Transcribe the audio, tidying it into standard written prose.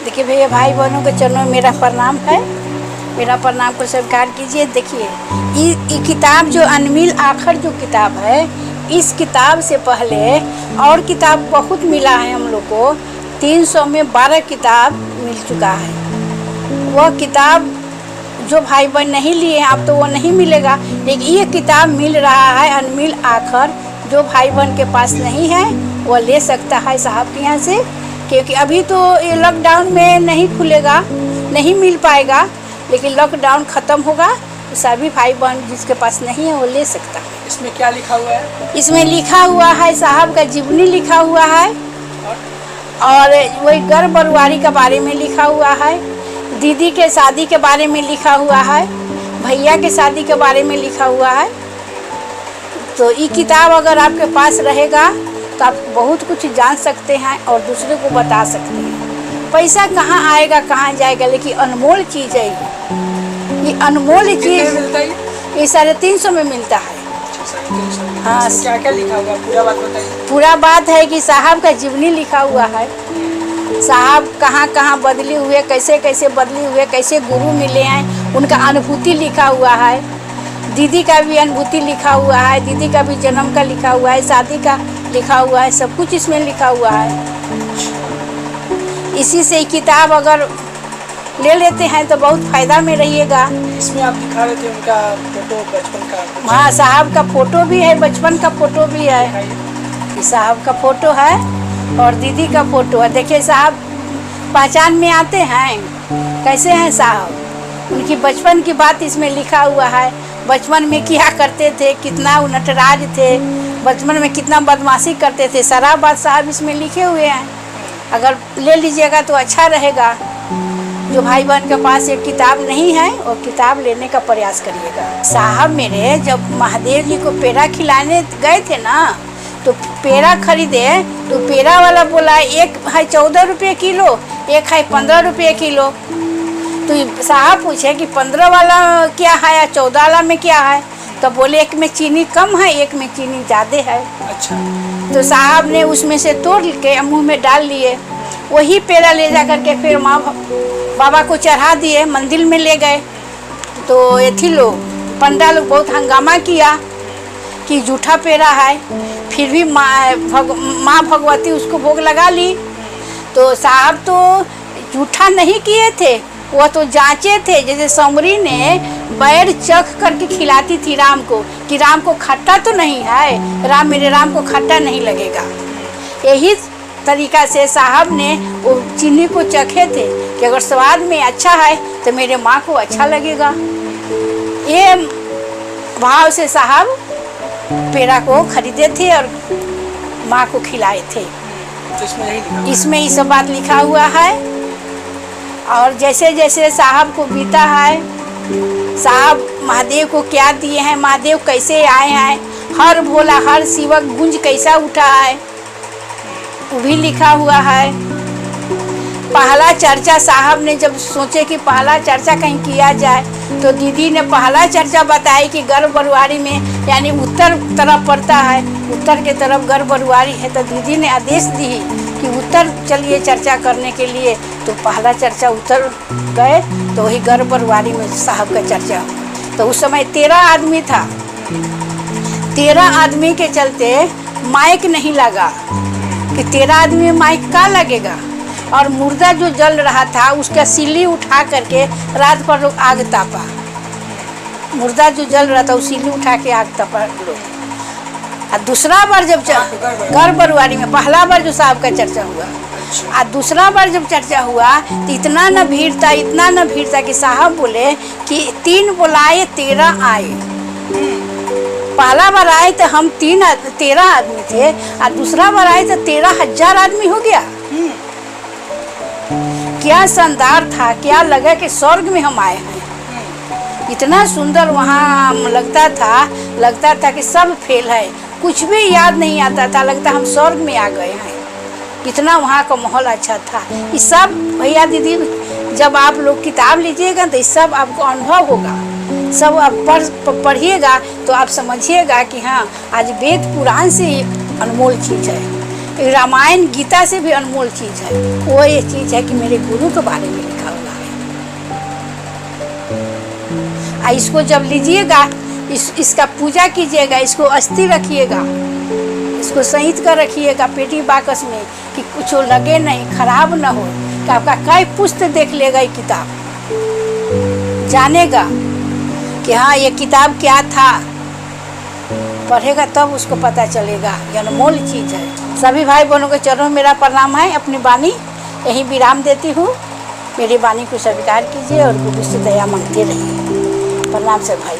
देखिए भैया, भाई बहनों के चरणों में मेरा प्रणाम है। मेरा प्रणाम को स्वीकार कीजिए। देखिए ये किताब जो अनमिल आखर जो किताब है, इस किताब से पहले और किताब बहुत मिला है हम लोग को। 300 में 12 किताब मिल चुका है। वह किताब जो भाई बहन नहीं लिए हैं आप तो वो नहीं मिलेगा, लेकिन ये किताब मिल रहा है अनमिल आखर। जो भाई बहन के पास नहीं है वो ले सकता है साहब के यहाँ से, क्योंकि अभी तो ये लॉकडाउन में नहीं खुलेगा, नहीं मिल पाएगा, लेकिन लॉकडाउन ख़त्म होगा तो सभी भाई बहन जिसके पास नहीं है वो ले सकता है। इसमें क्या लिखा हुआ है? इसमें लिखा हुआ है साहब का जीवनी लिखा हुआ है, और वही घर बरुआरी के बारे में लिखा हुआ है, दीदी के शादी के बारे में लिखा हुआ है, भैया के शादी के बारे में लिखा हुआ है। तो ये किताब अगर आपके पास रहेगा तो आप बहुत कुछ जान सकते हैं और दूसरे को बता सकते हैं। पैसा कहाँ आएगा कहाँ जाएगा, लेकिन अनमोल चीज़ है ये अनमोल चीज़। ये 350 में मिलता है। हाँ, क्या क्या लिखा हुआ पूरा बात बताइए। पूरा बात है कि साहब का जीवनी लिखा हुआ है, साहब कहाँ कहाँ बदले हुए, कैसे कैसे बदले हुए, कैसे गुरु मिले हैं, उनका अनुभूति लिखा हुआ है। दीदी का भी अनुभूति लिखा हुआ है, दीदी का भी जन्म का लिखा हुआ है, शादी का लिखा हुआ है, सब कुछ इसमें लिखा हुआ है। इसी से किताब अगर ले लेते हैं तो बहुत फायदा में रहिएगा। इसमें आप दिखा रहे थे उनका फोटो बचपन का। हाँ, साहब का फोटो भी है, बचपन का फोटो भी है। साहब का फोटो है और दीदी का फोटो है। देखिए साहब पहचान में आते हैं, कैसे हैं साहब, उनकी बचपन की बात इसमें लिखा हुआ है। बचपन में क्या करते थे, कितना नटराज थे, बचपन में कितना बदमाशी करते थे, सारा बात साहब इसमें लिखे हुए हैं। अगर ले लीजिएगा तो अच्छा रहेगा। जो भाई बहन के पास एक किताब नहीं है वो किताब लेने का प्रयास करिएगा। साहब मेरे जब महादेव जी को पेड़ा खिलाने गए थे ना, तो पेड़ा खरीदे तो पेड़ा वाला बोला एक है 14 रुपये किलो, एक है 15 रुपये किलो। तो साहब पूछे कि 15 वाला क्या है या 14 वाला में क्या है, तो बोले एक में चीनी कम है, एक में चीनी ज़्यादा है। अच्छा। तो साहब ने उसमें से तोड़ के मुँह में डाल लिए। वही पेड़ा ले जा करके फिर माँ बाबा को चढ़ा दिए, मंदिर में ले गए। तो ये थी लोग पंडा लोग बहुत हंगामा किया कि झूठा पेड़ा है, फिर भी माँ भगवती उसको भोग लगा ली। तो साहब तो झूठा नहीं किए थे, वह तो जांचे थे। जैसे समरी ने बैर चख करके खिलाती थी राम को कि राम को खट्टा तो नहीं है, मेरे राम को खट्टा नहीं लगेगा। यही तरीका से साहब ने वो चीनी को चखे थे कि अगर स्वाद में अच्छा है तो मेरे माँ को अच्छा लगेगा। ये भाव से साहब पेड़ा को खरीदे थे और माँ को खिलाए थे। तो इसमें ये सब बात लिखा हुआ है। और जैसे जैसे साहब को बीता है, साहब महादेव को क्या दिए हैं, महादेव कैसे आए हैं, हर भोला हर शिवक गुंज कैसा उठा है, वो भी लिखा हुआ है। पहला चर्चा साहब ने जब सोचे कि पहला चर्चा कहीं किया जाए, तो दीदी ने पहला चर्चा बताई कि घर बरुआरी में, यानी उत्तर तरफ पड़ता है, उत्तर के तरफ घर बरुआरी है। तो दीदी ने आदेश दी कि उत्तर चलिए चर्चा करने के लिए। तो पहला चर्चा उत्तर गए तो वही घर बरुआरी में साहब का चर्चा हुआ। तो उस समय 13 आदमी था। 13 आदमी के चलते माइक नहीं लगा कि 13 आदमी में माइक का लगेगा। और मुर्दा जो जल रहा था उसका सिल्ली उठा करके रात भर लोग आग तापा। मुर्दा जो जल रहा था उस सिल्ली उठा के आग तापा लोग। और दूसरा बार जब घर बरुआरी में पहला बार जो साहब का चर्चा हुआ, और दूसरा बार जब चर्चा हुआ तो इतना न भीड़ था, इतना न भीड़ था कि साहब बोले कि 3 बुलाए 13 आए। पहला बार आए तो हम 13 आदमी थे, और दूसरा बार आए तो 13,000 आदमी हो गया। क्या शानदार था, क्या लगा कि स्वर्ग में हम आए हैं। इतना सुंदर वहाँ लगता था कि सब फेल है, कुछ भी याद नहीं आता था, लगता हम स्वर्ग में आ गए हैं। इतना वहाँ का माहौल अच्छा था। ये सब भैया दीदी जब आप लोग किताब लीजिएगा तो ये सब आपको अनुभव होगा, सब आप पढ़िएगा तो आप समझिएगा कि हाँ आज वेद पुराण से अनमोल चीज़ है। रामायण गीता से भी अनमोल चीज़ है। वो ये चीज़ है कि मेरे गुरु के बारे में लिखा हुआ है। इसको जब लीजिएगा, इसका पूजा कीजिएगा, इसको अस्थि रखिएगा, इसको सहित कर रखिएगा पेटी बाकस में कि कुछ लगे नहीं, खराब ना हो। कि आपका कई पुस्त देख लेगा ये किताब, जानेगा कि हाँ ये किताब क्या था, पढ़ेगा तब उसको पता चलेगा। ये अनमोल चीज़ है। सभी भाई बहनों के चरणों में मेरा प्रणाम है। अपनी वाणी यहीं विराम देती हूँ। मेरी वाणी को स्वीकार कीजिए और गुरु से दया मांगते रहिए। प्रणाम से भाई।